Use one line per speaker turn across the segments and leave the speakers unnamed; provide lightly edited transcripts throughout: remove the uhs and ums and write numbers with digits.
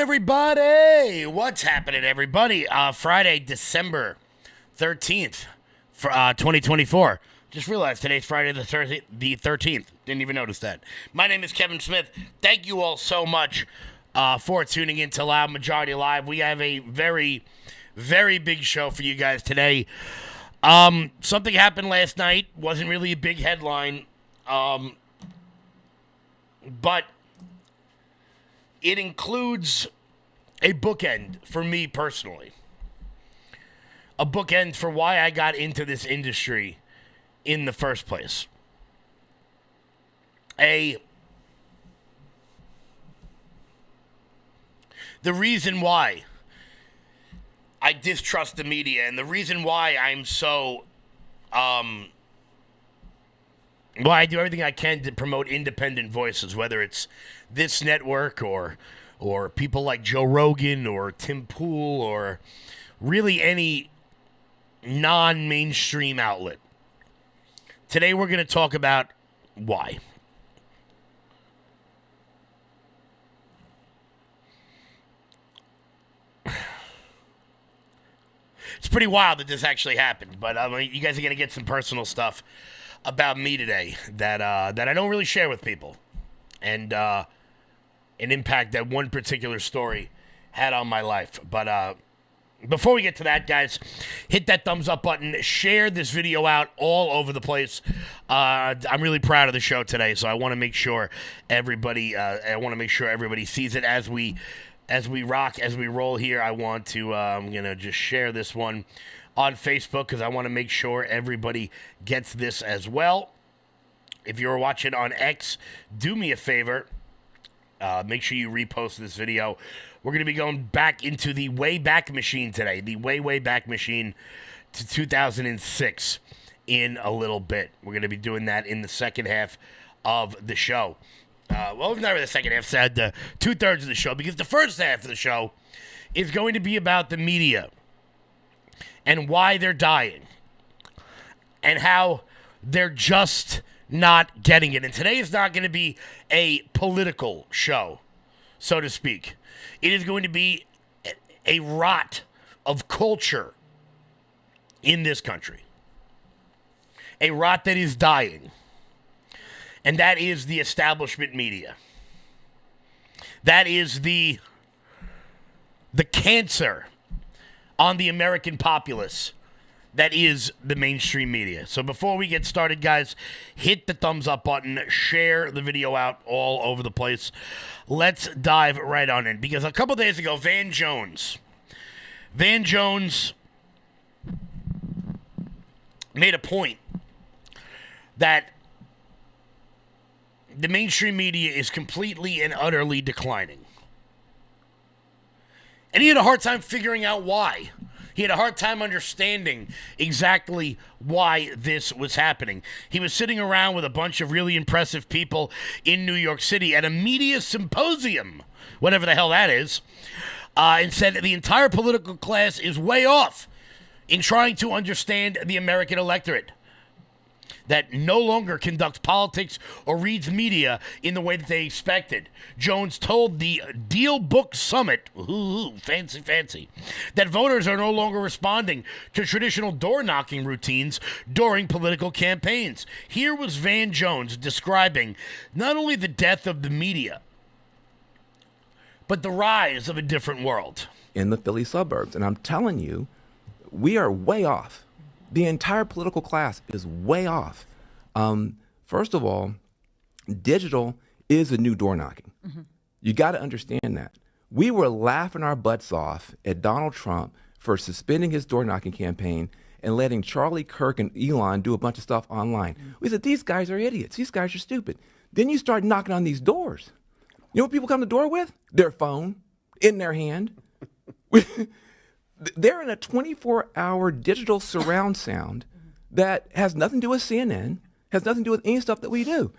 everybody? What's happening, everybody? Friday, December 13th, 2024. Just realized today's Friday the 13th. Didn't even notice that. My name is Kevin Smith. Thank you all so much for tuning in to Loud Majority Live. We have a very, very big show for you guys today. Something happened last night. Wasn't really a big headline, but it includes a bookend for me personally. A bookend for why I got into this industry in the first place. The reason why I distrust the media and the reason why I'm so, why I do everything I can to promote independent voices, whether it's this network or people like Joe Rogan or Tim Pool or really any non-mainstream outlet. Today we're going to talk about why. It's pretty wild that this actually happened, but you guys are going to get some personal stuff about me today that I don't really share with people, and an impact that one particular story had on my life. But before we get to that, guys, hit that thumbs up button, share this video out all over the place. I'm really proud of the show today, so I want to make sure everybody sees it as we rock, as we roll here. I want to I'm gonna just share this one on Facebook because I want to make sure everybody gets this as well. If you're watching on X, do me a favor. Make sure you repost this video. We're going to be going back into the Wayback Machine today. The way back machine to 2006 in a little bit. We're going to be doing that in the second half of the show. Well, not really the second half, said the 2/3 of the show, because the first half of the show is going to be about the media and why they're dying and how they're just not getting it. And today is not going to be a political show, so to speak. It is going to be a rot of culture in this country. A rot that is dying. And that is the establishment media. That is the cancer on the American populace that is the mainstream media. So before we get started, guys, hit the thumbs up button, share the video out all over the place. Let's dive right on in. Because a couple days ago, Van Jones made a point that the mainstream media is completely and utterly declining. And he had a hard time figuring out why. He had a hard time understanding exactly why this was happening. He was sitting around with a bunch of really impressive people in New York City at a media symposium, whatever the hell that is, and said that the entire political class is way off in trying to understand the American electorate, that no longer conducts politics or reads media in the way that they expected. Jones told the Deal Book Summit, fancy, that voters are no longer responding to traditional door-knocking routines during political campaigns. Here was Van Jones describing not only the death of the media, but the rise of a different world.
In the Philly suburbs, and I'm telling you, we are way off. The entire political class is way off. First of all, digital is a new door knocking. Mm-hmm. You got to understand that. We were laughing our butts off at Donald Trump for suspending his door knocking campaign and letting Charlie Kirk and Elon do a bunch of stuff online. Mm-hmm. We said, these guys are idiots. These guys are stupid. Then you start knocking on these doors. You know what people come to the door with? Their phone in their hand. They're in a 24-hour digital surround sound that has nothing to do with CNN, has nothing to do with any stuff that we do.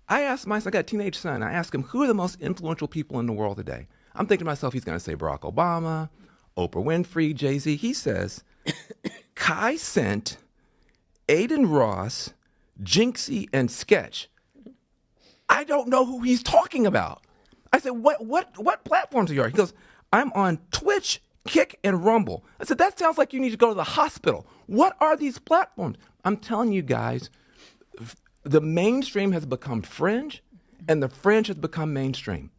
I asked I got a teenage son, I asked him, who are the most influential people in the world today? I'm thinking to myself, he's going to say Barack Obama, Oprah Winfrey, Jay-Z. He says, Kai Cent, Aiden Ross, Jinxie, and Sketch. I don't know who he's talking about. I said, what platforms are you on? He goes, I'm on Twitch, Kick, and Rumble. I said, that sounds like you need to go to the hospital. What are these platforms? I'm telling you guys, the mainstream has become fringe, and the fringe has become mainstream.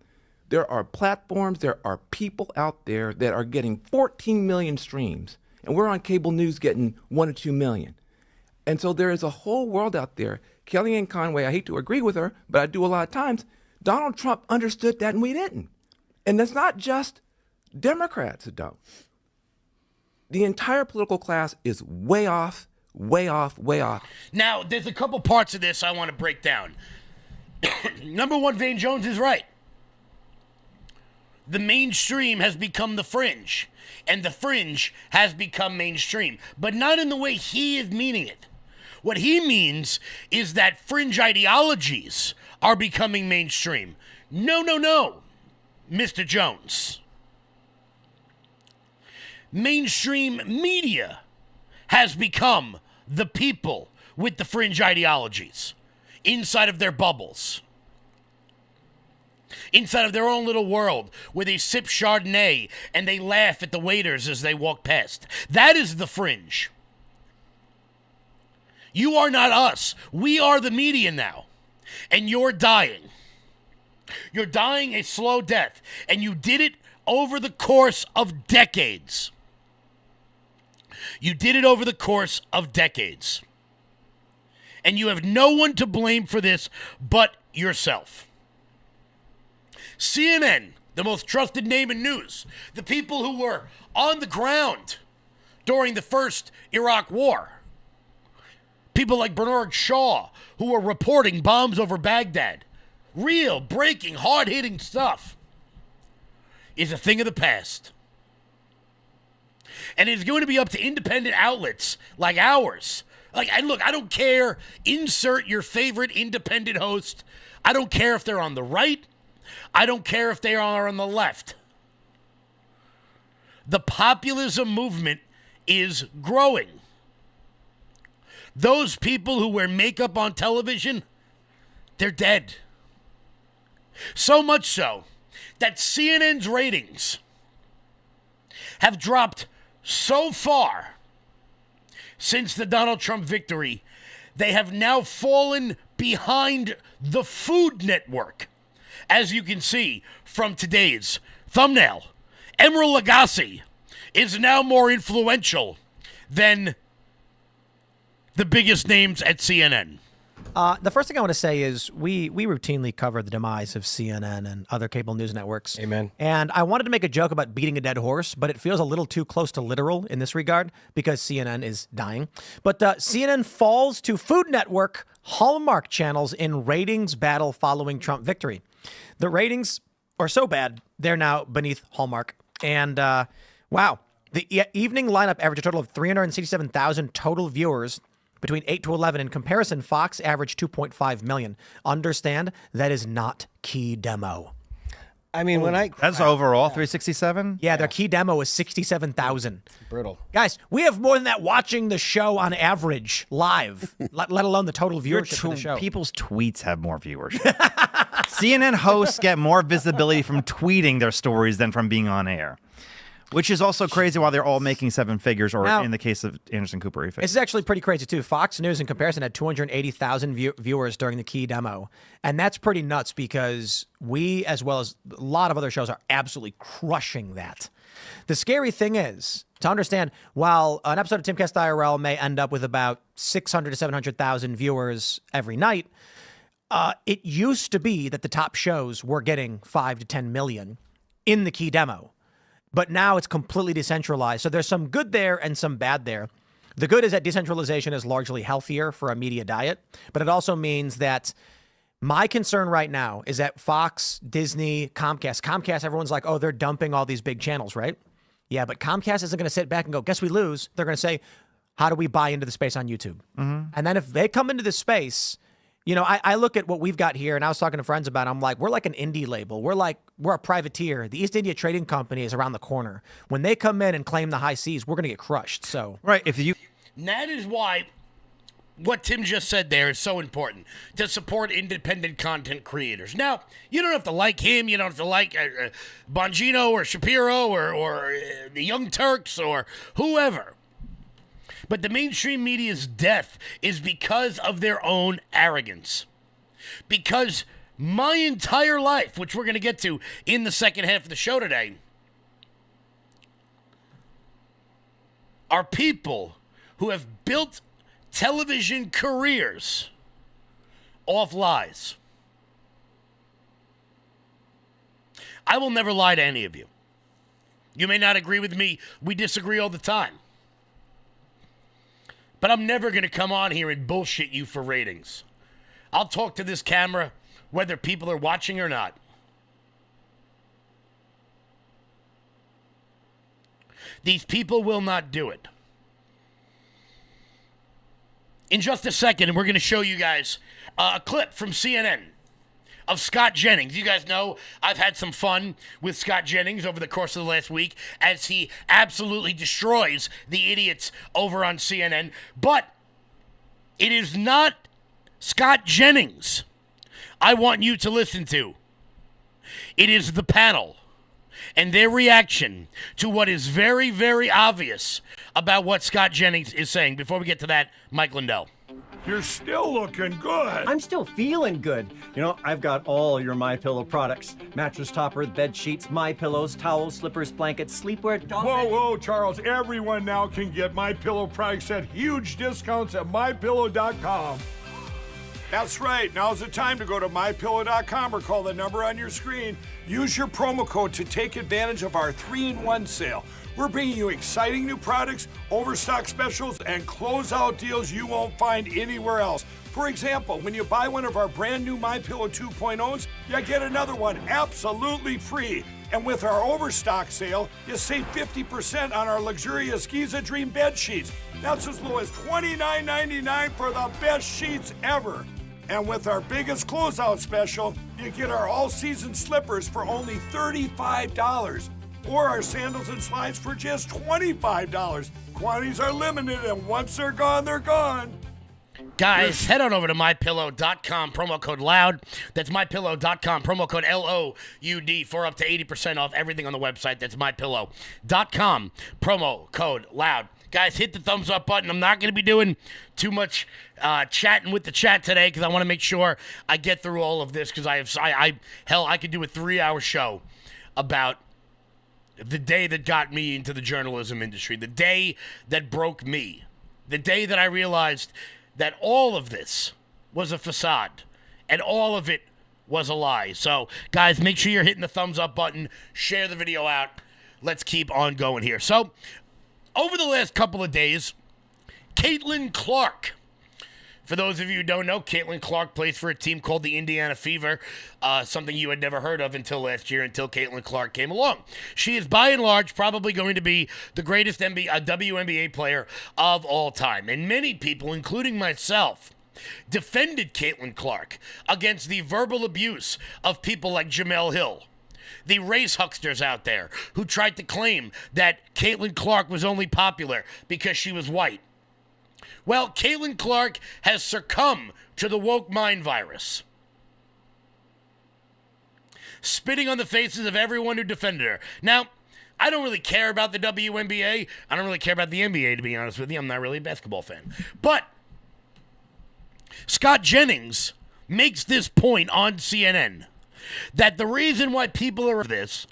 There are platforms, there are people out there that are getting 14 million streams, and we're on cable news getting 1 or 2 million. And so there is a whole world out there. Kellyanne Conway, I hate to agree with her, but I do a lot of times. Donald Trump understood that and we didn't. And that's not just Democrats that don't. The entire political class is way off, way off, way off.
Now, there's a couple parts of this I want to break down. Number one, Van Jones is right. The mainstream has become the fringe, and the fringe has become mainstream, but not in the way he is meaning it. What he means is that fringe ideologies are becoming mainstream. No, Mr. Jones. Mainstream media has become the people with the fringe ideologies inside of their bubbles, inside of their own little world where they sip Chardonnay and they laugh at the waiters as they walk past. That is the fringe. You are not us. We are the media now. And you're dying. You're dying a slow death. And you did it over the course of decades. You did it over the course of decades. And you have no one to blame for this but yourself. CNN, the most trusted name in news, the people who were on the ground during the first Iraq War, people like Bernard Shaw, who were reporting bombs over Baghdad, real, breaking, hard-hitting stuff, is a thing of the past. And it's going to be up to independent outlets like ours. Look, I don't care. Insert your favorite independent host. I don't care if they're on the right. I don't care if they are on the left. The populism movement is growing. Those people who wear makeup on television, they're dead. So much so that CNN's ratings have dropped so far since the Donald Trump victory, they have now fallen behind the Food Network. As you can see from today's thumbnail, Emeril Lagasse is now more influential than the biggest names at CNN.
The first thing I want to say is we routinely cover the demise of CNN and other cable news networks.
Amen.
And I wanted to make a joke about beating a dead horse, but it feels a little too close to literal in this regard because CNN is dying. But CNN falls to Food Network Hallmark channels in ratings battle following Trump victory. The ratings are so bad, they're now beneath Hallmark. And wow, the evening lineup averaged a total of 367,000 total viewers between 8 to 11. In comparison, Fox averaged 2.5 million. Understand, that is not key demo.
I mean,
That's overall 367?
Yeah, their key demo is 67,000.
Brutal.
Guys, we have more than that watching the show on average live, let alone the total viewership of the show.
People's tweets have more viewership. CNN hosts get more visibility from tweeting their stories than from being on air. Which is also crazy while they're all making seven figures, or now, in the case of Anderson Cooper.
This is actually pretty crazy, too. Fox News, in comparison, had 280,000 viewers during the key demo. And that's pretty nuts because we, as well as a lot of other shows, are absolutely crushing that. The scary thing is, to understand, while an episode of Timcast IRL may end up with about 600 to 700,000 viewers every night, it used to be that the top shows were getting 5 to 10 million in the key demo. But now it's completely decentralized. So there's some good there and some bad there. The good is that decentralization is largely healthier for a media diet. But it also means that my concern right now is that Fox, Disney, Comcast, everyone's like, oh, they're dumping all these big channels, right? Yeah, but Comcast isn't going to sit back and go, guess we lose. They're going to say, how do we buy into the space on YouTube? Mm-hmm. And then if they come into this space, you know, I look at what we've got here, and I was talking to friends about it. I'm like, we're like an indie label. We're a privateer. The East India Trading Company is around the corner. When they come in and claim the high seas, we're going to get crushed. So
right, if you
that is why what Tim just said there is so important, to support independent content creators. Now, you don't have to like him. You don't have to like Bongino or Shapiro or the Young Turks or whoever. But the mainstream media's death is because of their own arrogance. Because my entire life, which we're going to get to in the second half of the show today, are people who have built television careers off lies. I will never lie to any of you. You may not agree with me. We disagree all the time. But I'm never going to come on here and bullshit you for ratings. I'll talk to this camera whether people are watching or not. These people will not do it. In just a second, we're going to show you guys a clip from CNN of Scott Jennings. You guys know I've had some fun with Scott Jennings over the course of the last week as he absolutely destroys the idiots over on CNN. But it is not Scott Jennings I want you to listen to. It is the panel and their reaction to what is very, very obvious about what Scott Jennings is saying. Before we get to that, Mike Lindell.
You're still looking good.
I'm still feeling good. You know, I've got all your MyPillow products. Mattress topper, bed sheets, MyPillows, towels, slippers, blankets, sleepwear, dog beds.
Whoa, Charles. Everyone now can get MyPillow products at huge discounts at MyPillow.com. That's right. Now's the time to go to MyPillow.com or call the number on your screen. Use your promo code to take advantage of our 3-in-1 sale. We're bringing you exciting new products, overstock specials, and closeout deals you won't find anywhere else. For example, when you buy one of our brand new MyPillow 2.0s, you get another one absolutely free. And with our overstock sale, you save 50% on our luxurious Giza Dream bed sheets. That's as low as $29.99 for the best sheets ever. And with our biggest closeout special, you get our all-season slippers for only $35. Or our sandals and slides for just $25. Quantities are limited, and once they're gone, they're gone.
Guys, head on over to MyPillow.com, promo code LOUD. That's MyPillow.com, promo code LOUD for up to 80% off everything on the website. That's MyPillow.com, promo code LOUD. Guys, hit the thumbs up button. I'm not going to be doing too much chatting with the chat today because I want to make sure I get through all of this because I could do a 3-hour show about the day that got me into the journalism industry, the day that broke me, the day that I realized that all of this was a facade and all of it was a lie. So, guys, make sure you're hitting the thumbs up button, share the video out. Let's keep on going here. So, over the last couple of days, Caitlin Clark. For those of you who don't know, Caitlin Clark plays for a team called the Indiana Fever, something you had never heard of until last year, until Caitlin Clark came along. She is, by and large, probably going to be the greatest WNBA player of all time. And many people, including myself, defended Caitlin Clark against the verbal abuse of people like Jamel Hill, the race hucksters out there who tried to claim that Caitlin Clark was only popular because she was white. Well, Caitlin Clark has succumbed to the woke mind virus, spitting on the faces of everyone who defended her. Now, I don't really care about the WNBA. I don't really care about the NBA, to be honest with you. I'm not really a basketball fan. But Scott Jennings makes this point on CNN, that the reason why people are this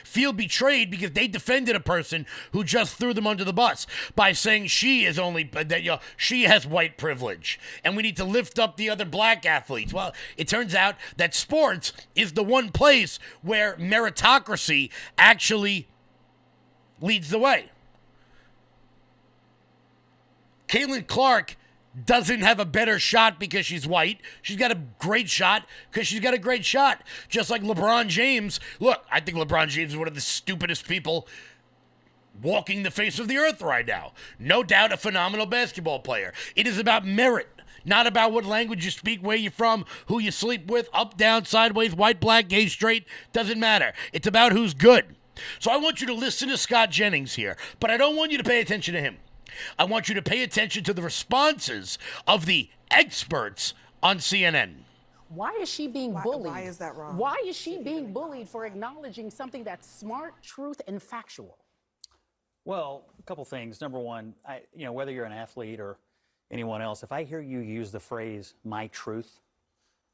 feel betrayed because they defended a person who just threw them under the bus by saying she is only that she has white privilege and we need to lift up the other black athletes. Well, it turns out that sports is the one place where meritocracy actually leads the way. Caitlin Clark doesn't have a better shot because she's white. She's got a great shot because she's got a great shot. Just like LeBron James. Look, I think LeBron James is one of the stupidest people walking the face of the earth right now. No doubt a phenomenal basketball player. It is about merit, not about what language you speak, where you're from, who you sleep with, up, down, sideways, white, black, gay, straight. Doesn't matter. It's about who's good. So I want you to listen to Scott Jennings here, but I don't want you to pay attention to him. I want you to pay attention to the responses of the experts on CNN.
Why is she being bullied?
Why is that wrong?
Why is she being bullied for acknowledging something that's smart, truth, and factual?
Well, a couple things. Number one, whether you're an athlete or anyone else, if I hear you use the phrase "my truth,"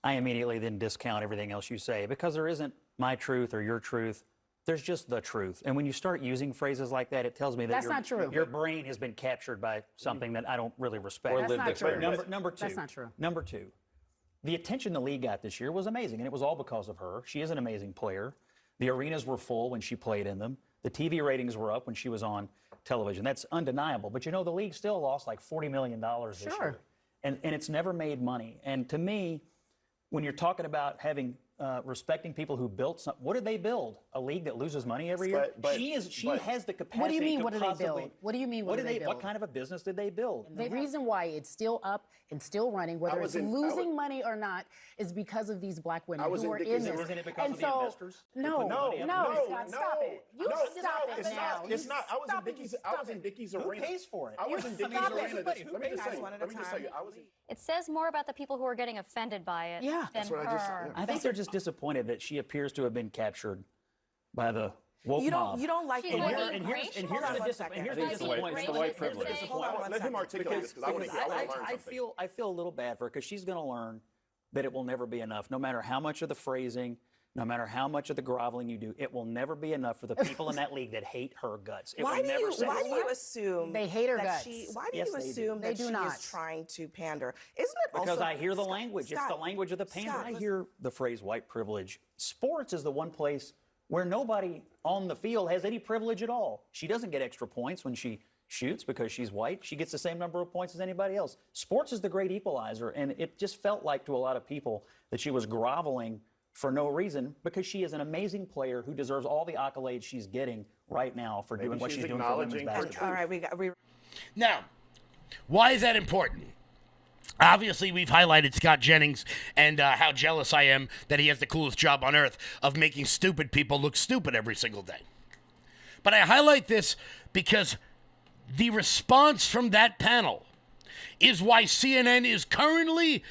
I immediately then discount everything else you say, because there isn't my truth or your truth. There's just the truth. And when you start using phrases like that, it tells me that
That's not true.
Your brain has been captured by something that I don't really respect.
That's not true.
Number two.
That's not true.
Number two, the attention the league got this year was amazing, and it was all because of her. She is an amazing player. The arenas were full when she played in them. The TV ratings were up when she was on television. That's undeniable. But the league still lost like $40 million this year. And it's never made money. And to me, when you're talking about respecting people who built something, what did they build? A league that loses money every year? She has the capacity.
What do you mean,
to
what did they build? What do you mean, what did they build?
What kind of a business did they build?
The reason why it's still up and still running, whether it's losing money or not, is because of these black women who are in this.
Isn't it because of the investors?
No, Scott, stop it. You stop it now.
It's not. I was in Dickie's arena.
Who pays for it?
I was in Dickie's arena. Let me just tell you.
It says more about the people who are getting offended by it than her.
I think they're just disappointed that she appears to have been captured by the woke mob.
You don't like the
And here's the disappointment.
It's the white privilege. Let him articulate this, because I want to learn something.
I feel a little bad for her, because she's going to learn that it will never be enough. No matter how much of the phrasing, no matter how much of the groveling you do, it will never be enough for the people in that league that hate her guts.
Why do you assume
they hate her guts?
Why do you assume that she is trying to pander? Isn't it also...
Because I hear the language. It's the language of the pander. I hear the phrase white privilege. Sports is the one place where nobody on the field has any privilege at all. She doesn't get extra points when she shoots because she's white. She gets the same number of points as anybody else. Sports is the great equalizer, and it just felt like to a lot of people that she was groveling for no reason, because she is an amazing player who deserves all the accolades she's getting right now for doing what she's doing for women's basketball.
All right,
Now, why is that important? Obviously, we've highlighted Scott Jennings and how jealous I am that he has the coolest job on earth of making stupid people look stupid every single day. But I highlight this because the response from that panel is why CNN is currently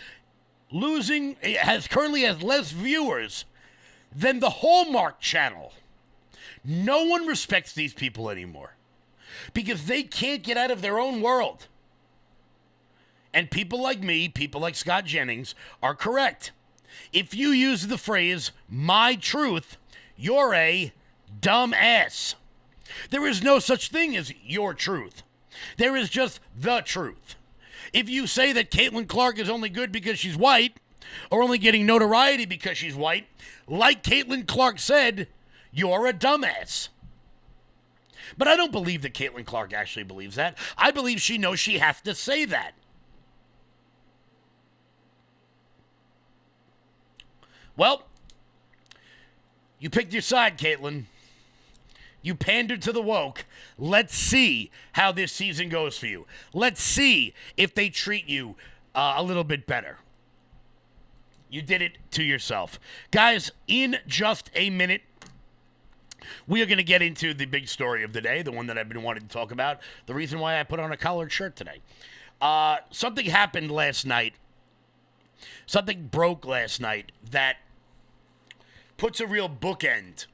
has less viewers than the Hallmark Channel. No one respects these people anymore because they can't get out of their own world. And people like me, people like Scott Jennings, are correct. If you use the phrase, my truth, you're a dumb ass. There is no such thing as your truth. There is just the truth. If you say that Caitlin Clark is only good because she's white, or only getting notoriety because she's white, like Caitlin Clark said, you're a dumbass. But I don't believe that Caitlin Clark actually believes that. I believe she knows she has to say that. Well, you picked your side, Caitlin. You pandered to the woke. Let's see how this season goes for you. Let's see if they treat you a little bit better. You did it to yourself. Guys, in just a minute, we are going to get into the big story of the day, the one that I've been wanting to talk about, the reason why I put on a collared shirt today. Something happened last night. Something broke last night that puts a real bookend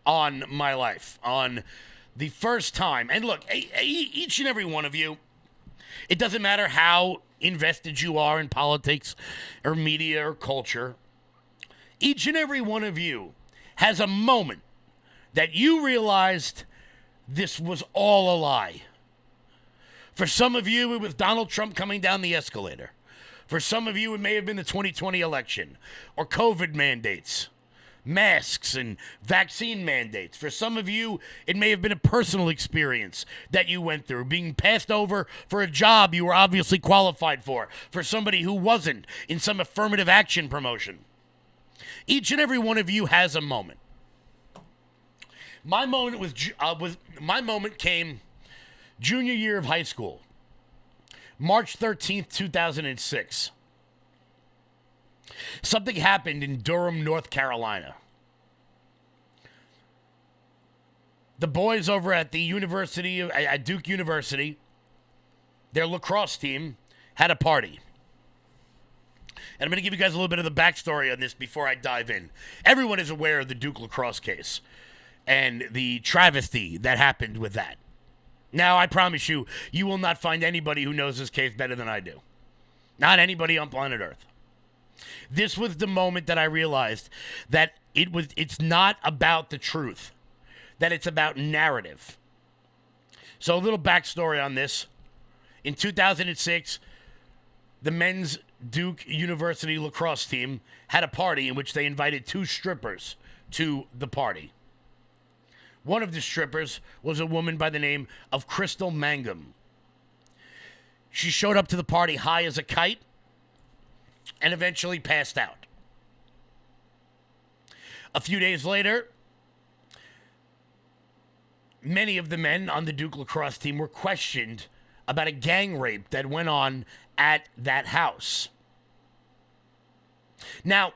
on my life, on the first time. And look, each and every one of you, it doesn't matter how invested you are in politics or media or culture, each and every one of you has a moment that you realized this was all a lie. For some of you, it was Donald Trump coming down the escalator. For some of you, it may have been the 2020 election or COVID mandates, masks and vaccine mandates. For some of you, it may have been a personal experience that you went through, being passed over for a job you were obviously qualified for somebody who wasn't in some affirmative action promotion. Each and every one of you has a moment. My moment came junior year of high school, March 13th, 2006. Something happened in Durham, North Carolina. the boys over at the university, at Duke University, their lacrosse team had a party. And I'm going to give you guys a little bit of the backstory on this before I dive in. Everyone is aware of the Duke lacrosse case and the travesty that happened with that. Now, I promise you, you will not find anybody who knows this case better than I do. Not anybody on planet Earth. This was the moment that I realized that it's not about the truth, that it's about narrative. So a little backstory on this. In 2006, the men's Duke University lacrosse team had a party in which they invited 2 strippers to the party. One of the strippers was a woman by the name of Crystal Mangum. She showed up to the party high as a kite and eventually passed out. A few days later, many of the men on the Duke lacrosse team were questioned about a gang rape that went on at that house. Now,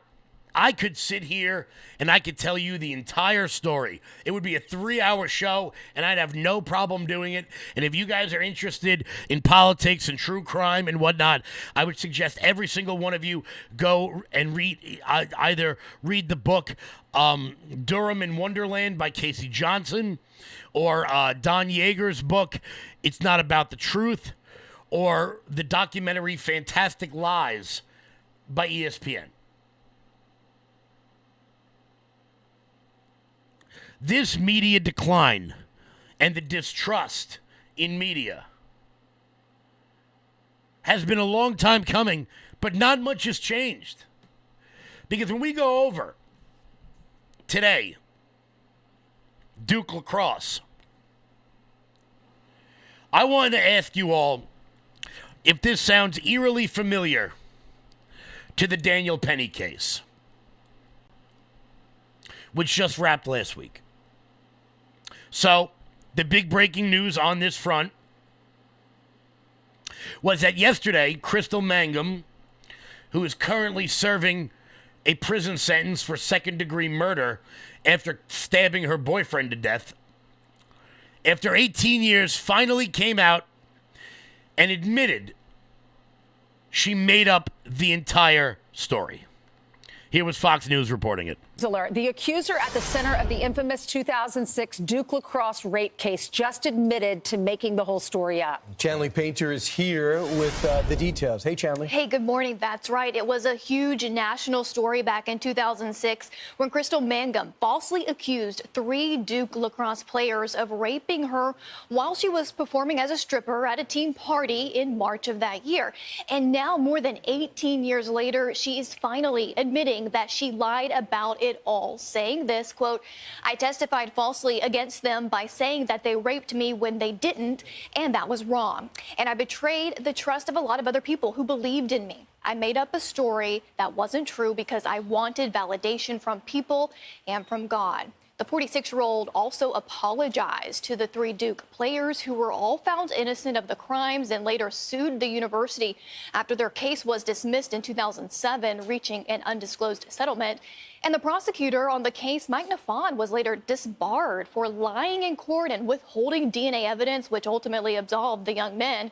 I could sit here and I could tell you the entire story. It would be a 3-hour show and I'd have no problem doing it. And if you guys are interested in politics and true crime and whatnot, I would suggest every single one of you go and either read the book Durham in Wonderland by Casey Johnson, or Don Yeager's book, It's Not About the Truth, or the documentary Fantastic Lies by ESPN. This media decline and the distrust in media has been a long time coming, but not much has changed. Because when we go over today, Duke lacrosse, I wanted to ask you all if this sounds eerily familiar to the Daniel Penny case, which just wrapped last week. So, the big breaking news on this front was that yesterday, Crystal Mangum, who is currently serving a prison sentence for second-degree murder after stabbing her boyfriend to death, after 18 years, finally came out and admitted she made up the entire story. Here was Fox News reporting it.
The accuser at the center of the infamous 2006 Duke lacrosse rape case just admitted to making the whole story up.
Chanley Painter is here with the details. Hey, Chanley.
Hey, good morning. That's right. It was a huge national story back in 2006 when Crystal Mangum falsely accused 3 Duke lacrosse players of raping her while she was performing as a stripper at a team party in March of that year. And now, more than 18 years later, she is finally admitting that she lied about it all, saying this, quote, "I testified falsely against them by saying that they raped me when they didn't, and that was wrong. And I betrayed the trust of a lot of other people who believed in me. I made up a story that wasn't true because I wanted validation from people and from God." The 46-year-old also apologized to the 3 Duke players who were all found innocent of the crimes and later sued the university after their case was dismissed in 2007, reaching an undisclosed settlement. And the prosecutor on the case, Mike Nafon, was later disbarred for lying in court and withholding DNA evidence, which ultimately absolved the young men.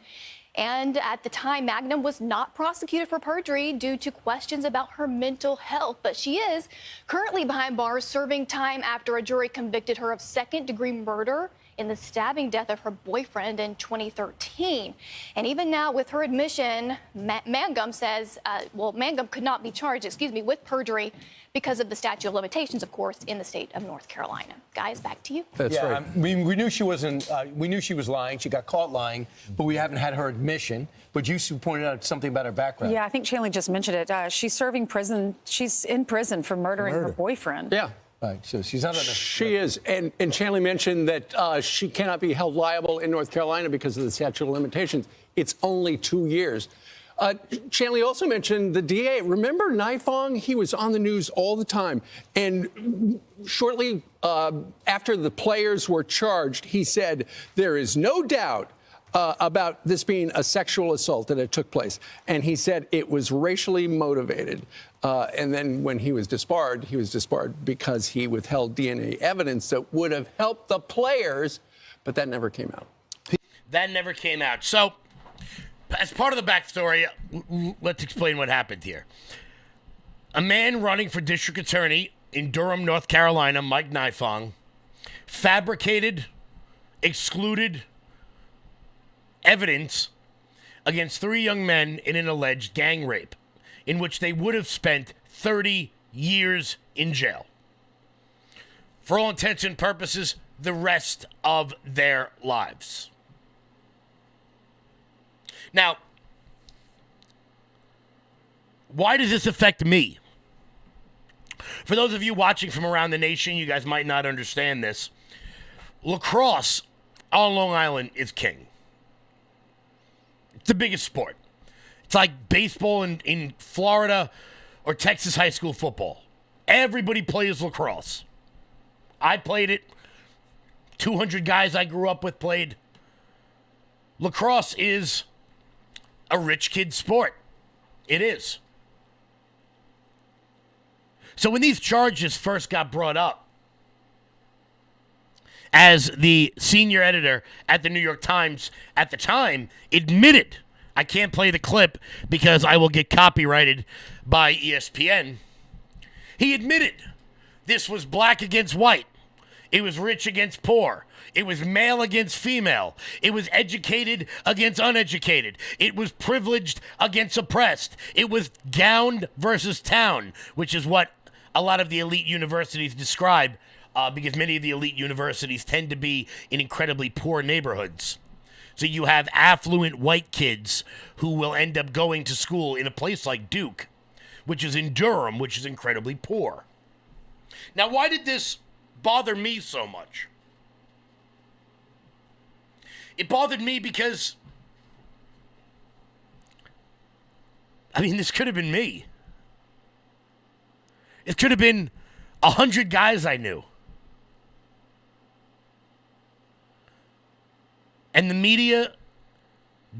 And at the time, Mangum was not prosecuted for perjury due to questions about her mental health. But she is currently behind bars serving time after a jury convicted her of second-degree murder in the stabbing death of her boyfriend in 2013. And even now, with her admission, Mangum says, Mangum could not be charged, with perjury because of the statute of limitations, of course, in the state of North Carolina. Guys, back to you.
That's right. We knew she wasn't. We knew she was lying. She got caught lying, but we haven't had her admission. But you pointed out something about her background.
Yeah, I think Chanley just mentioned it. She's serving prison. She's in prison for murdering her boyfriend.
Yeah. Right, so she's not.
She is, and Chanley mentioned that she cannot be held liable in North Carolina because of the statute of limitations. It's only 2 years. Chanley also mentioned the DA. Remember Nifong? He was on the news all the time. And shortly after the players were charged, he said, "There is no doubt about this being a sexual assault that had took place. And he said it was racially motivated. And then when he was disbarred because he withheld DNA evidence that would have helped the players, but that never came out.
That never came out. So, as part of the backstory, let's explain what happened here. A man running for district attorney in Durham, North Carolina, Mike Nifong, fabricated, excluded evidence against 3 young men in an alleged gang rape, in which they would have spent 30 years in jail. For all intents and purposes, the rest of their lives. Now, why does this affect me? For those of you watching from around the nation, you guys might not understand this. Lacrosse on Long Island is king. It's the biggest sport. It's like baseball in Florida or Texas high school football. Everybody plays lacrosse. I played it. 200 guys I grew up with played. Lacrosse is a rich kid sport. It is. So when these charges first got brought up, as the senior editor at the New York Times at the time admitted, I can't play the clip because I will get copyrighted by ESPN. He admitted this was black against white. It was rich against poor. It was male against female. It was educated against uneducated. It was privileged against oppressed. It was gowned versus town, which is what a lot of the elite universities describe, because many of the elite universities tend to be in incredibly poor neighborhoods. So you have affluent white kids who will end up going to school in a place like Duke, which is in Durham, which is incredibly poor. Now, why did this bother me so much? It bothered me because, this could have been me. It could have been 100 guys I knew. And the media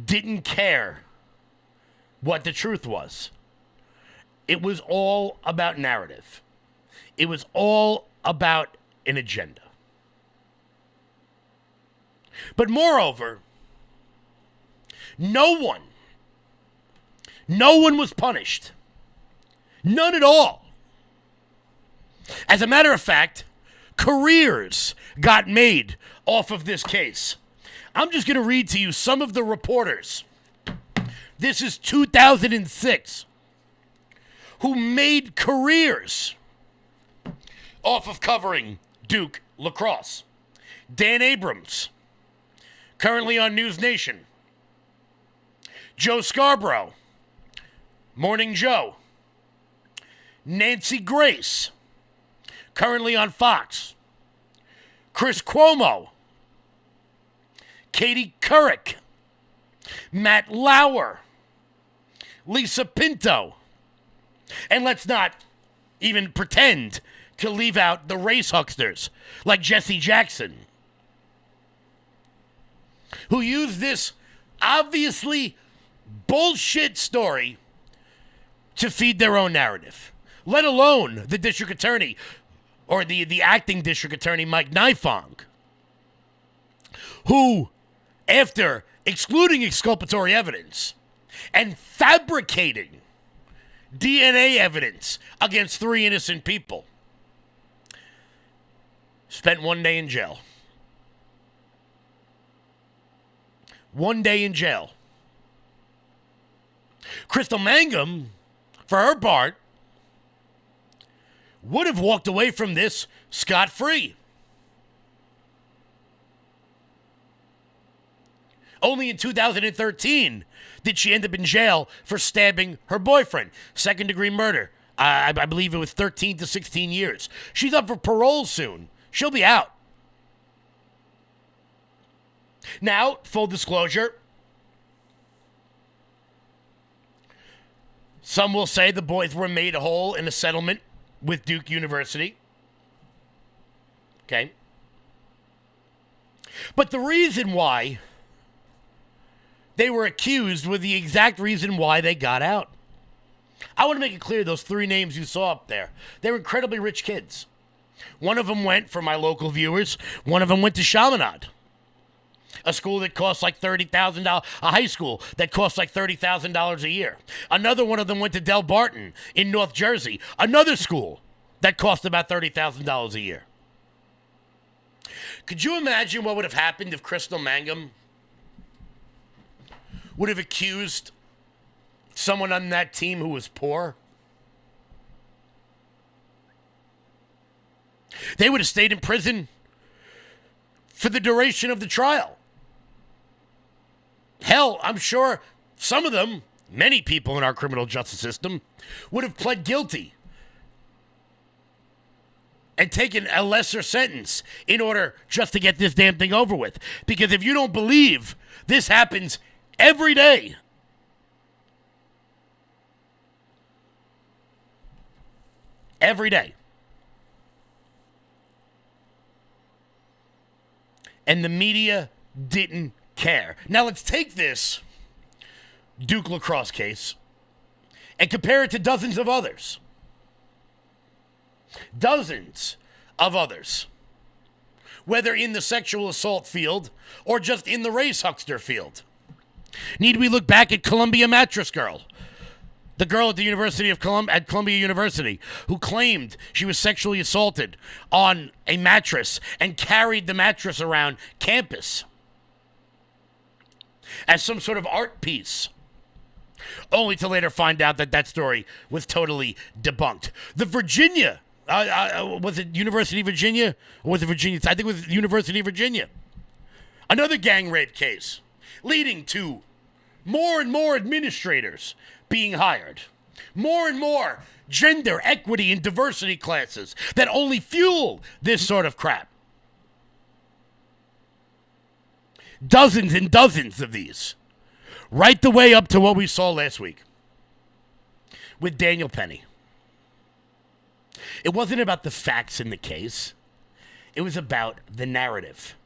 didn't care what the truth was. It was all about narrative. It was all about an agenda. But moreover, no one was punished. None at all. As a matter of fact, careers got made off of this case. I'm just going to read to you some of the reporters. This is 2006. Who made careers off of covering Duke lacrosse. Dan Abrams, currently on News Nation. Joe Scarborough, Morning Joe. Nancy Grace, currently on Fox. Chris Cuomo. Katie Couric. Matt Lauer. Lisa Pinto. And let's not even pretend to leave out the race hucksters like Jesse Jackson, who used this obviously bullshit story to feed their own narrative, let alone the district attorney or the acting district attorney, Mike Nifong, who, after excluding exculpatory evidence and fabricating DNA evidence against 3 innocent people, spent 1 day in jail. 1 day in jail. Crystal Mangum, for her part, would have walked away from this scot-free. Only in 2013 did she end up in jail for stabbing her boyfriend. Second-degree murder. I believe it was 13 to 16 years. She's up for parole soon. She'll be out. Now, full disclosure, some will say the boys were made whole in a settlement with Duke University. Okay. But the reason why they were accused with the exact reason why they got out. I want to make it clear, those 3 names you saw up there, they're incredibly rich kids. One of them went, for my local viewers, one of them went to Chaminade, a school that costs like $30,000, a high school that costs like $30,000 a year. Another one of them went to Del Barton in North Jersey, another school that cost about $30,000 a year. Could you imagine what would have happened if Crystal Mangum would have accused someone on that team who was poor? They would have stayed in prison for the duration of the trial. Hell, I'm sure some of them, many people in our criminal justice system, would have pled guilty and taken a lesser sentence in order just to get this damn thing over with. Because if you don't believe this happens every day, every day, and the media didn't care. Now let's take this Duke Lacrosse case and compare it to dozens of others. Dozens of others. Whether in the sexual assault field or just in the race huckster field. Need we look back at Columbia Mattress Girl? The girl at the University of at Columbia University who claimed she was sexually assaulted on a mattress and carried the mattress around campus as some sort of art piece, only to later find out that that story was totally debunked. The Virginia, was it University of Virginia? Or was it Virginia? I think it was University of Virginia. Another gang rape case leading to more and more administrators being hired. More and more gender, equity, and diversity classes that only fuel this sort of crap. Dozens and dozens of these. Right the way up to what we saw last week with Daniel Penny. It wasn't about the facts in the case. It was about the narrative.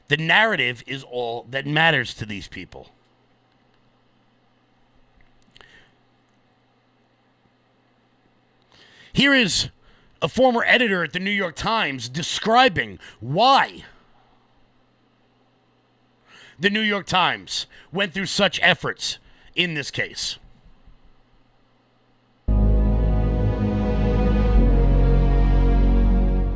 The narrative is all that matters to these people. Here is a former editor at the New York Times describing why the New York Times went through such efforts in this case.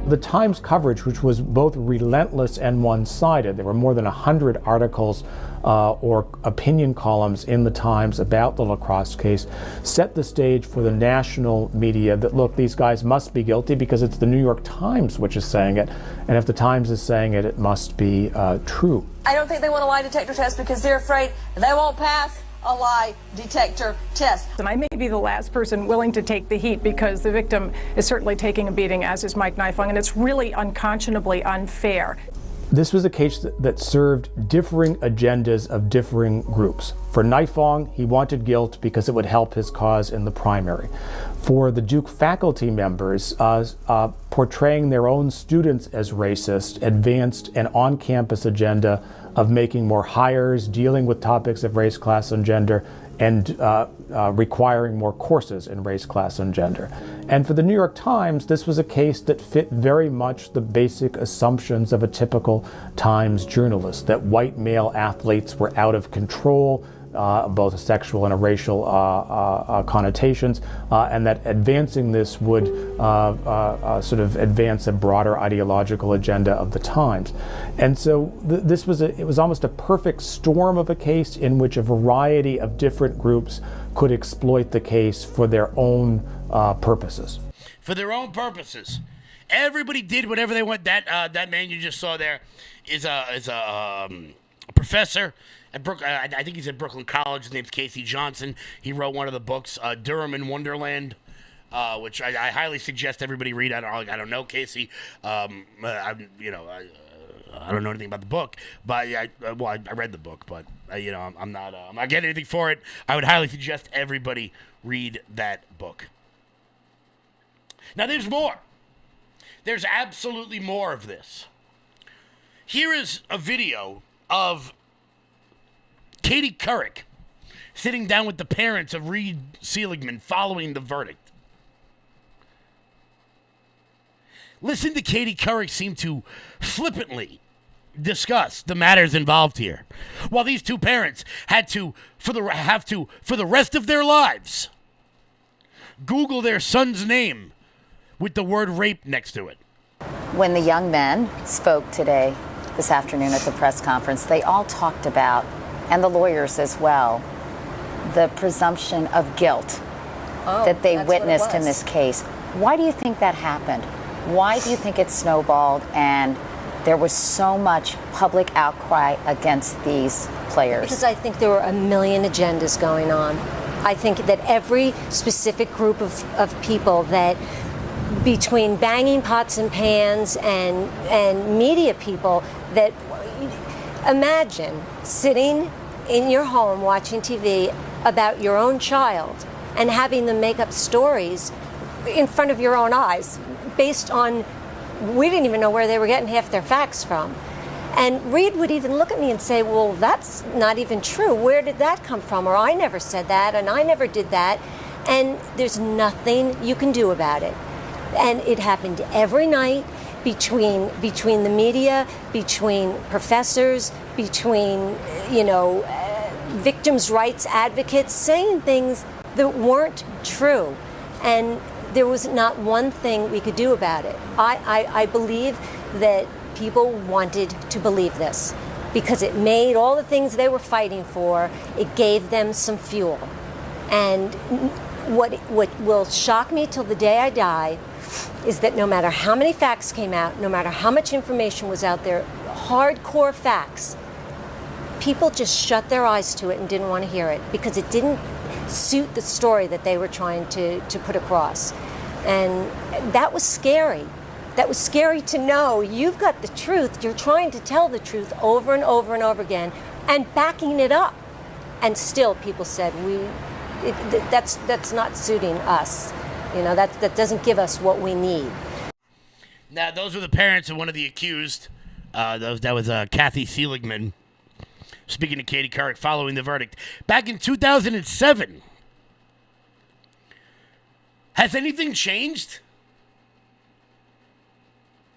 The Times coverage, which was both relentless and one-sided, there were more than 100 articles or opinion columns in the Times about the Lacrosse case, set the stage for the national media that, look, these guys must be guilty because it's the New York Times which is saying it, and if the Times is saying it, it must be true.
I don't think they want a lie detector test because they're afraid they won't pass a lie detector test.
And I may be the last person willing to take the heat because the victim is certainly taking a beating, as is Mike Nifong, and it's really unconscionably unfair.
This was a case that served differing agendas of differing groups. For Nifong, he wanted guilt because it would help his cause in the primary. For the Duke faculty members, portraying their own students as racist advanced an on-campus agenda of making more hires, dealing with topics of race, class, and gender, and requiring more courses in race, class, and gender. And for the New York Times, this was a case that fit very much the basic assumptions of a typical Times journalist, that white male athletes were out of control, both sexual and racial connotations, and that advancing this would sort of advance a broader ideological agenda of the Times. And so this was it was almost a perfect storm of a case in which a variety of different groups could exploit the case for their own purposes.
For their own purposes. Everybody did whatever they want. That man you just saw there is a professor at I think he's at Brooklyn College. His name's Casey Johnson. He wrote one of the books, Durham in Wonderland, which I highly suggest everybody read. I don't know Casey. I don't know anything about the book, but I read the book, but I'm not getting anything for it. I would highly suggest everybody read that book. Now there's more. There's absolutely more of this. Here is a video of Katie Couric sitting down with the parents of Reed Seligman following the verdict. Listen to Katie Couric seem to flippantly discuss the matters involved here, while these two parents had to, for the rest of their lives, Google their son's name with the word rape next to it.
When the young men spoke this afternoon at the press conference, they all talked about, and the lawyers as well, the presumption of guilt that they witnessed in this case. Why do you think that happened? Why do you think it snowballed and there was so much public outcry against these players?
Because I think there were a million agendas going on. I think that every specific group of people that, between banging pots and pans and media people, that imagine sitting in your home watching TV about your own child and having them make up stories in front of your own eyes based on, we didn't even know where they were getting half their facts from. And Reed would even look at me and say, well, that's not even true. Where did that come from? Or I never said that, and I never did that. And there's nothing you can do about it. And it happened every night between the media, between professors, between, victims' rights advocates saying things that weren't true. And there was not one thing we could do about it. I believe that people wanted to believe this because it made all the things they were fighting for, it gave them some fuel. And what will shock me till the day I die is that no matter how many facts came out, no matter how much information was out there, hardcore facts, people just shut their eyes to it and didn't want to hear it because it didn't suit the story that they were trying to put across. And that was scary. That was scary to know you've got the truth, you're trying to tell the truth over and over and over again and backing it up. And still people said, that's not suiting us. That doesn't give us what we need.
Now, those were the parents of one of the accused. That was Kathy Seligman, speaking to Katie Couric following the verdict. Back in 2007, has anything changed?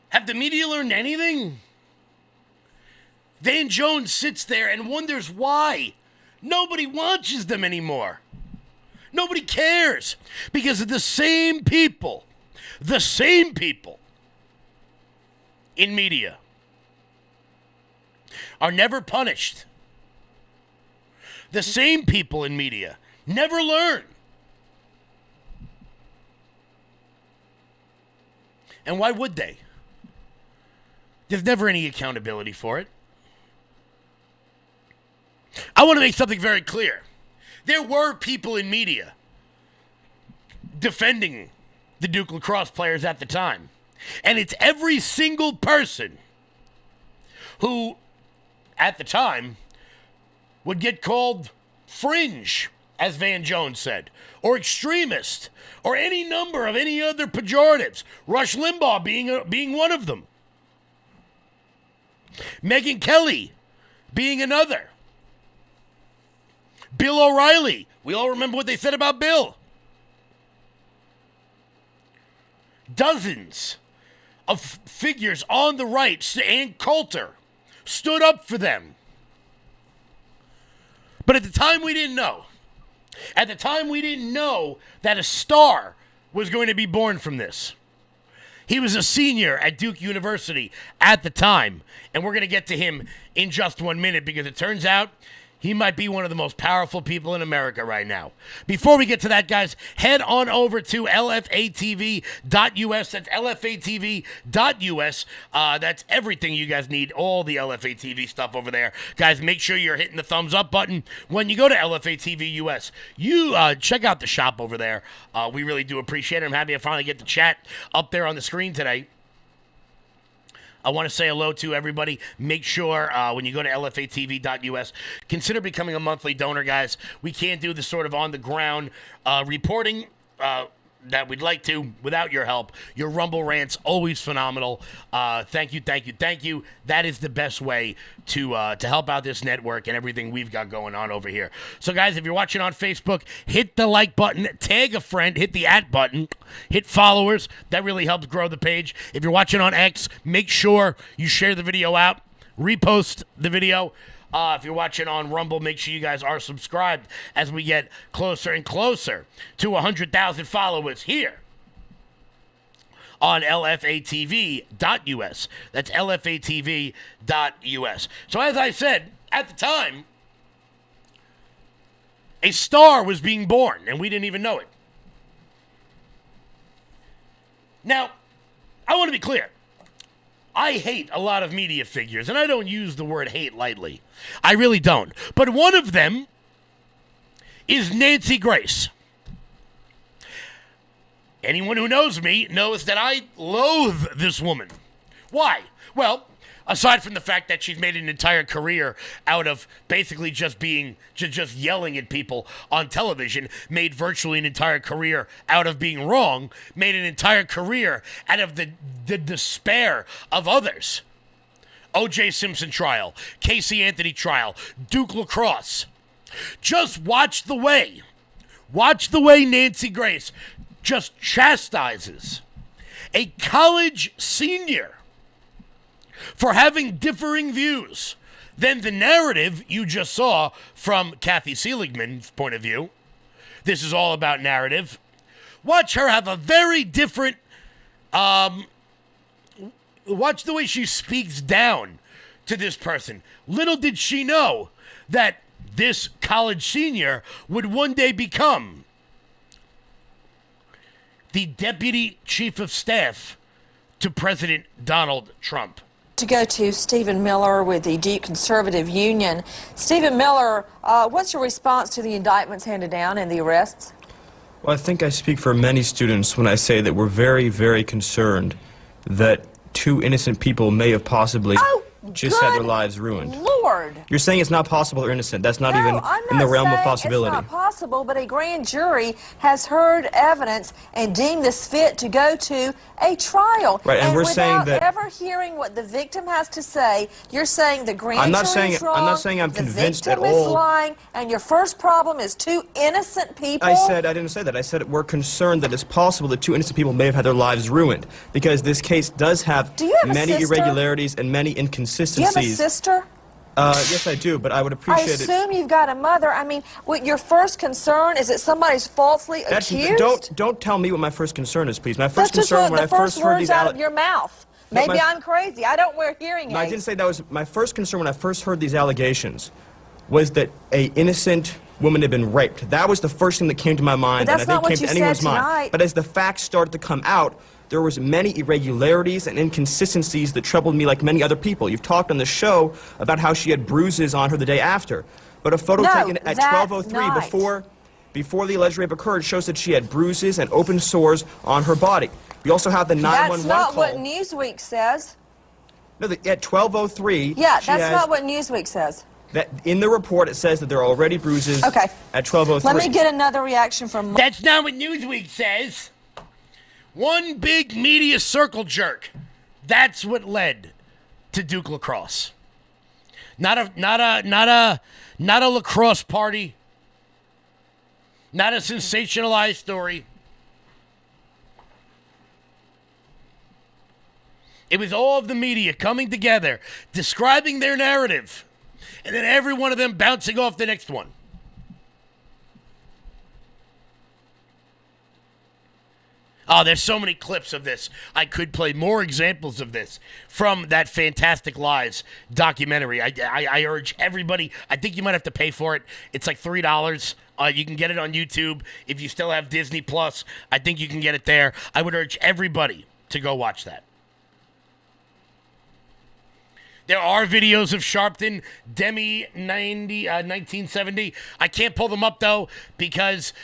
Have the media learned anything? Van Jones sits there and wonders why nobody watches them anymore. Nobody cares because of the same people in media are never punished. The same people in media never learn. And why would they? There's never any accountability for it. I want to make something very clear. There were people in media defending the Duke Lacrosse players at the time. And it's every single person who, at the time, would get called fringe, as Van Jones said, or extremist, or any number of any other pejoratives. Rush Limbaugh being one of them. Megyn Kelly being another. Bill O'Reilly. We all remember what they said about Bill. Dozens of figures on the right, Ann Coulter, stood up for them. But at the time, we didn't know. At the time, we didn't know that a star was going to be born from this. He was a senior at Duke University at the time, and we're going to get to him in just 1 minute because it turns out he might be one of the most powerful people in America right now. Before we get to that, guys, head on over to LFATV.us. That's LFATV.us. That's everything you guys need, all the LFA TV stuff over there. Guys, make sure you're hitting the thumbs up button when you go to LFATV US. You check out the shop over there. We really do appreciate it. I'm happy to finally get the chat up there on the screen today. I want to say hello to everybody. Make sure when you go to LFATV.us, consider becoming a monthly donor, guys. We can't do the sort of on-the-ground reporting that we'd like to without your help. Your Rumble rants, always phenomenal. Thank you. That is the best way to help out this network and everything we've got going on over here. So, guys, if you're watching on Facebook, hit the like button, tag a friend, hit the @ button, hit followers. That really helps grow the page. If you're watching on X, make sure you share the video out, repost the video. If you're watching on Rumble, make sure you guys are subscribed as we get closer and closer to 100,000 followers here on LFATV.us. That's LFATV.us. So as I said, at the time, a star was being born, and we didn't even know it. Now, I want to be clear. I hate a lot of media figures, and I don't use the word hate lightly. I really don't. But one of them is Nancy Grace. Anyone who knows me knows that I loathe this woman. Why? Well, aside from the fact that she's made an entire career out of basically just yelling at people on television, made virtually an entire career out of being wrong, made an entire career out of the despair of others. O.J. Simpson trial, Casey Anthony trial, Duke Lacrosse. Just watch the way Nancy Grace just chastises a college senior for having differing views than the narrative you just saw from Kathy Seligman's point of view. This is all about narrative. Watch her have a very different, watch the way she speaks down to this person. Little did she know that this college senior would one day become the deputy chief of staff to President Donald Trump.
To go to Stephen Miller with the Duke Conservative Union. Stephen Miller, what's your response to the indictments handed down and the arrests?
Well, I think I speak for many students when I say that we're very, very concerned that two innocent people may have possibly just had their lives ruined.
Lord!
You're saying it's not possible or innocent. That's not even
I'm
in the
not
realm of
saying
possibility.
It's not possible, but a grand jury has heard evidence and deemed this fit to go to a trial.
Right, and we're saying that
without ever hearing what the victim has to say, you're saying the grand jury is wrong.
I'm not saying I'm convinced at all.
The victim is lying, and your first problem is two innocent people.
I didn't say that. I said we're concerned that it's possible that two innocent people may have had their lives ruined because this case does have many irregularities and many inconsistencies.
Do you have a sister?
Yes, I do, but I would appreciate it.
I assume you've got a mother. I mean, your first concern is that somebody's falsely accused?
Don't tell me what my first concern is, please. My first concern when I first heard these
out of your mouth. Maybe I'm crazy. I don't wear hearing aids.
No, I didn't say that was my first concern when I first heard these allegations was that a innocent woman had been raped. That was the first thing that came to my mind, and I think came to anyone's mind. But as the facts started to come out, there was many irregularities and inconsistencies that troubled me like many other people. You've talked on the show about how she had bruises on her the day after. But a photo taken at 12:03 before the alleged rape occurred shows that she had bruises and open sores on her body. We also have the 911 call.
That's not what Newsweek says.
No, at 12:03.
Yeah, that's not what Newsweek says.
That in the report it says that there are already bruises at 12:03.
Let me get another reaction from
That's not what Newsweek says. One big media circle jerk. That's what led to Duke Lacrosse. Not a lacrosse party. Not a sensationalized story. It was all of the media coming together, describing their narrative, and then every one of them bouncing off the next one. Oh, there's so many clips of this. I could play more examples of this from that Fantastic Lies documentary. I urge everybody, I think you might have to pay for it. It's like $3. You can get it on YouTube. If you still have Disney Plus, I think you can get it there. I would urge everybody to go watch that. There are videos of Sharpton, Demi 1970. I can't pull them up, though, because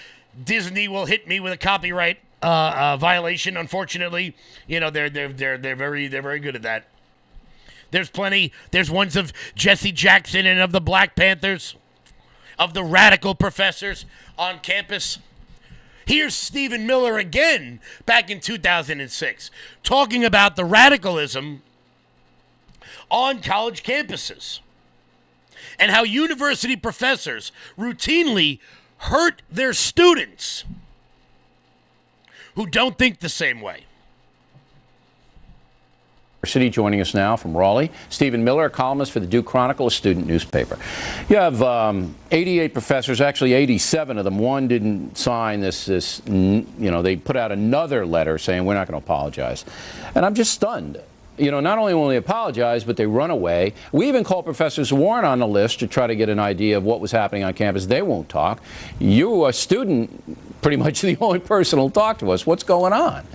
Disney will hit me with a copyright violation. Unfortunately, you know they're very good at that. There's plenty. There's ones of Jesse Jackson and of the Black Panthers, of the radical professors on campus. Here's Stephen Miller again back in 2006 talking about the radicalism on college campuses and how university professors routinely hurt their students who don't think the same way.
City joining us now from Raleigh. Stephen Miller, a columnist for the Duke Chronicle, a student newspaper. You have 88 professors, actually 87 of them. One didn't sign this, they put out another letter saying we're not going to apologize. And I'm just stunned. Not only will they apologize, but they run away. We even called professors who weren't on the list to try to get an idea of what was happening on campus. They won't talk. You, a student, pretty much the only person who'll talk to us. What's going on?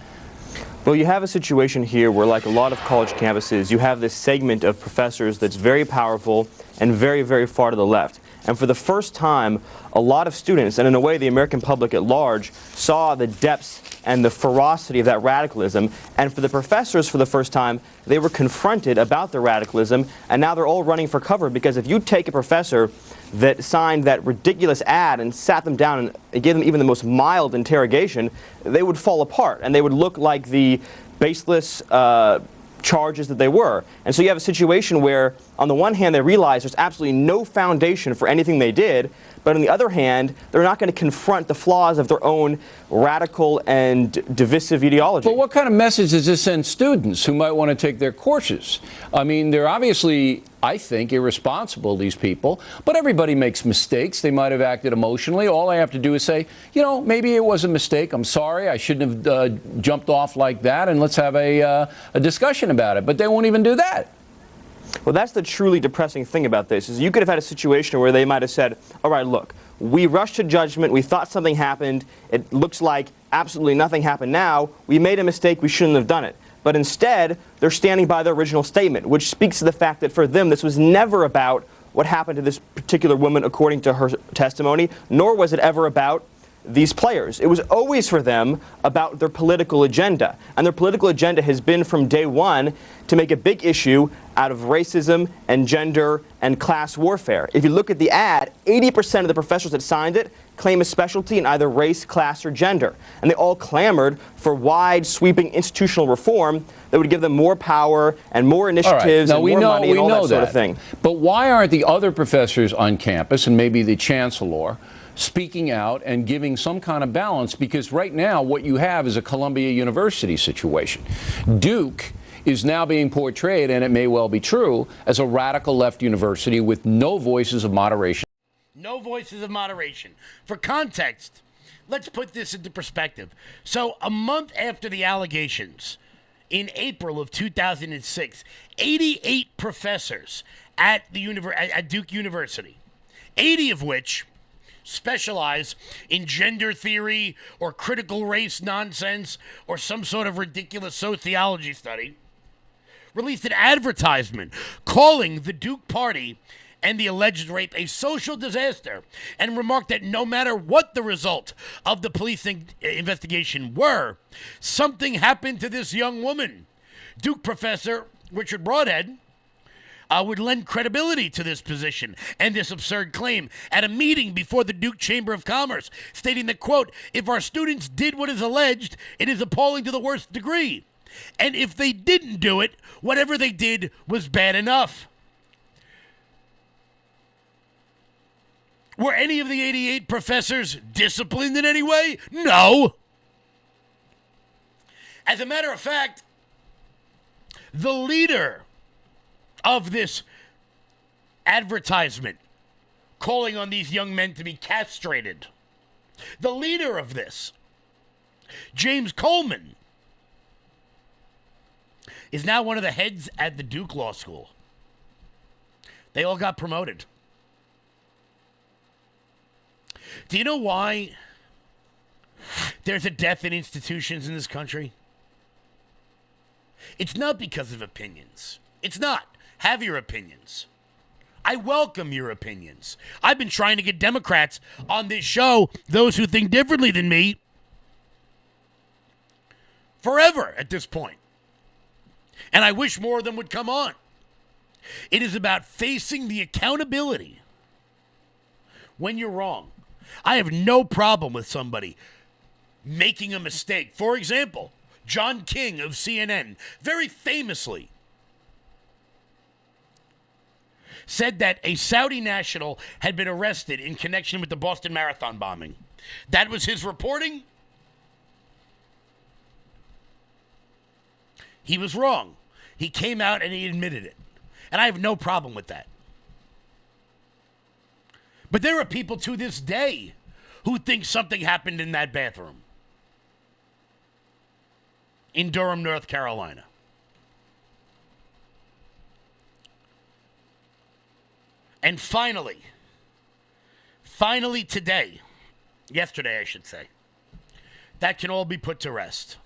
Well, you have a situation here where, like a lot of college campuses, you have this segment of professors that's very powerful and very, very far to the left. And for the first time, a lot of students, and in a way the American public at large, saw the depths and the ferocity of that radicalism. And for the professors, for the first time, they were confronted about the radicalism, and now they're all running for cover, because if you take a professor that signed that ridiculous ad and sat them down and gave them even the most mild interrogation, they would fall apart, and they would look like the baseless charges that they were. And so you have a situation where, on the one hand, they realize there's absolutely no foundation for anything they did, but on the other hand, they're not going to confront the flaws of their own radical and divisive ideology.
But what kind of message does this send students who might want to take their courses? I mean, they're obviously, I think, irresponsible, these people, but everybody makes mistakes. They might have acted emotionally. All I have to do is say, maybe it was a mistake. I'm sorry. I shouldn't have jumped off like that, and let's have a discussion about it. But they won't even do that.
Well, that's the truly depressing thing about this, is you could have had a situation where they might have said, all right, look, we rushed to judgment, we thought something happened, it looks like absolutely nothing happened now, we made a mistake, we shouldn't have done it. But instead, they're standing by their original statement, which speaks to the fact that for them, this was never about what happened to this particular woman according to her testimony, nor was it ever about these players. It was always for them about their political agenda. And their political agenda has been from day one to make a big issue out of racism and gender and class warfare. If you look at the ad, 80% of the professors that signed it claim a specialty in either race, class, or gender. And they all clamored for wide, sweeping institutional reform that would give them more power and more initiatives and more money and all that sort of thing.
But why aren't the other professors on campus, and maybe the chancellor, speaking out and giving some kind of balance? Because right now what you have is a Columbia University situation. Duke is now being portrayed, and it may well be true, as a radical left university with no voices of moderation.
No voices of moderation. For context, let's put this into perspective. So a month after the allegations, in April of 2006, 88 professors at Duke University, 80 of which specialize in gender theory or critical race nonsense or some sort of ridiculous sociology study, released an advertisement calling the Duke party and the alleged rape a social disaster, and remarked that no matter what the result of the police investigation were, something happened to this young woman. Duke professor Richard Broadhead would lend credibility to this position and this absurd claim at a meeting before the Duke Chamber of Commerce, stating that, quote, if our students did what is alleged, it is appalling to the worst degree. And if they didn't do it, whatever they did was bad enough. Were any of the 88 professors disciplined in any way? No. As a matter of fact, the leader of this advertisement calling on these young men to be castrated, the leader of this, James Coleman, is now one of the heads at the Duke Law School. They all got promoted. Do you know why there's a death in institutions in this country? It's not because of opinions. It's not. Have your opinions. I welcome your opinions. I've been trying to get Democrats on this show, those who think differently than me, forever at this point. And I wish more of them would come on. It is about facing the accountability when you're wrong. I have no problem with somebody making a mistake. For example, John King of CNN very famously said that a Saudi national had been arrested in connection with the Boston Marathon bombing. That was his reporting. He was wrong. He came out and he admitted it. And I have no problem with that. But there are people to this day who think something happened in that bathroom in Durham, North Carolina. And finally today, yesterday I should say, that can all be put to rest.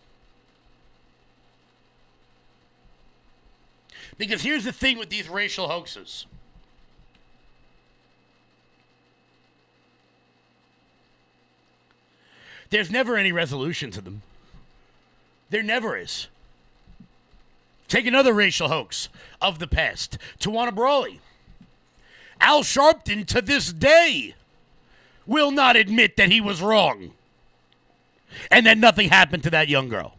Because here's the thing with these racial hoaxes. There's never any resolution to them. There never is. Take another racial hoax of the past. Tawana Brawley. Al Sharpton, to this day, will not admit that he was wrong and that nothing happened to that young girl.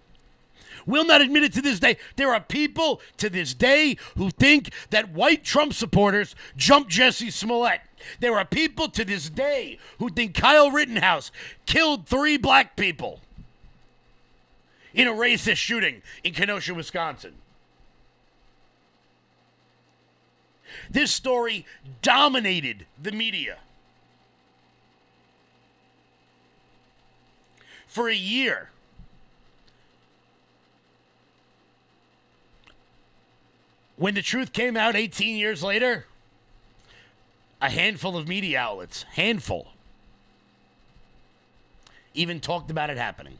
Will not admit it to this day. There are people to this day who think that white Trump supporters jumped Jussie Smollett. There are people to this day who think Kyle Rittenhouse killed 3 black people in a racist shooting in Kenosha, Wisconsin. This story dominated the media for a year. When the truth came out 18 years later, a handful of media outlets, even talked about it happening.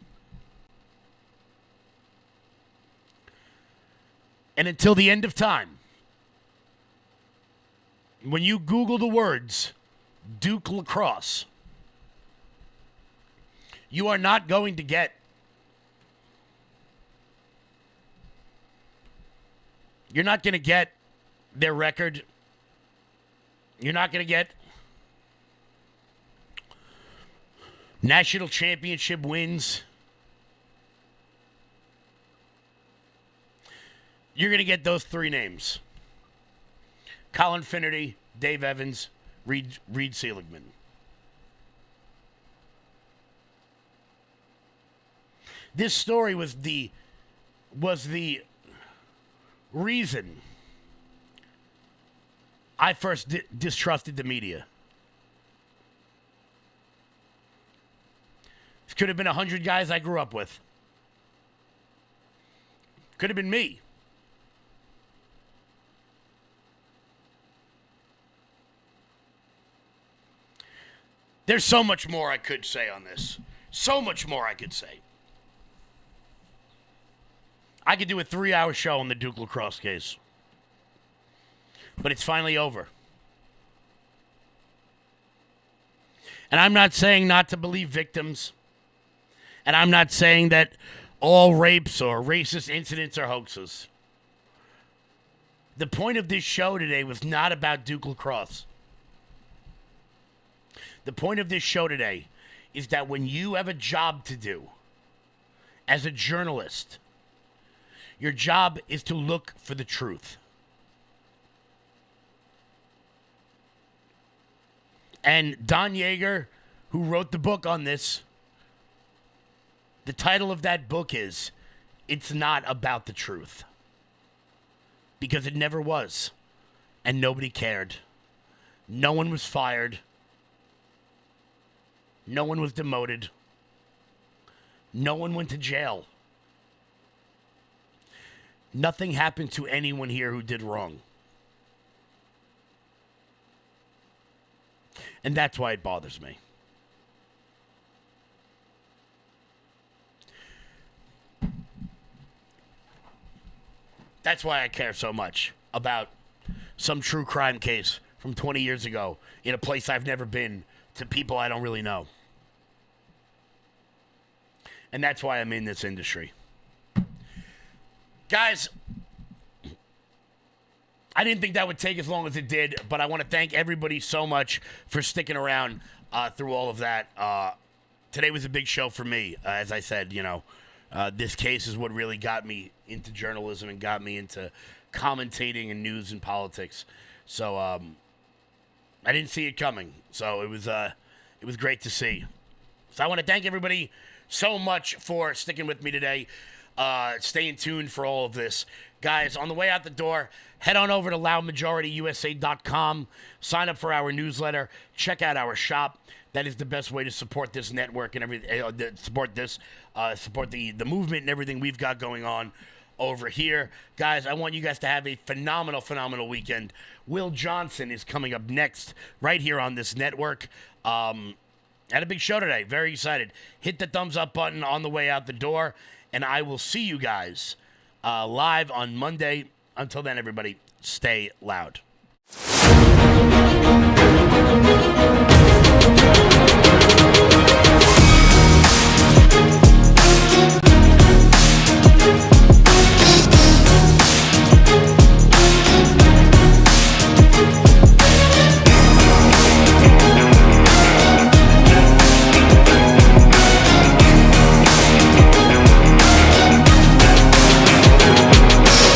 And until the end of time, when you Google the words Duke Lacrosse, you are not going to get You're not going to get their record. You're not going to get national championship wins. You're going to get those 3 names. Colin Finnerty, Dave Evans, Reed Seligman. This story was the reason I first distrusted the media. This could have been 100 guys I grew up with. Could have been me. There's so much more I could say on this. So much more I could say. I could do a 3-hour show on the Duke Lacrosse case. But it's finally over. And I'm not saying not to believe victims. And I'm not saying that all rapes or racist incidents are hoaxes. The point of this show today was not about Duke Lacrosse. The point of this show today is that when you have a job to do as a journalist, your job is to look for the truth. And Don Yeager, who wrote the book on this, the title of that book is It's Not About the Truth. Because it never was. And nobody cared. No one was fired. No one was demoted. No one went to jail. Nothing happened to anyone here who did wrong. And that's why it bothers me. That's why I care so much about some true crime case from 20 years ago in a place I've never been to people I don't really know. And that's why I'm in this industry. Guys, I didn't think that would take as long as it did, but I want to thank everybody so much for sticking around through all of that. today was a big show for me. As I said, this case is what really got me into journalism and got me into commentating and news and politics. So I didn't see it coming. So it was great to see. So I want to thank everybody so much for sticking with me today. Staying tuned for all of this. Guys, on the way out the door, head on over to loudmajorityusa.com. Sign up for our newsletter. Check out our shop. That is the best way to support this network and everything. Support the movement and everything we've got going on over here. Guys, I want you guys to have a phenomenal, phenomenal weekend. Will Johnson is coming up next right here on this network. Had a big show today. Very excited. Hit the thumbs up button on the way out the door, and I will see you guys live on Monday. Until then, everybody, stay loud.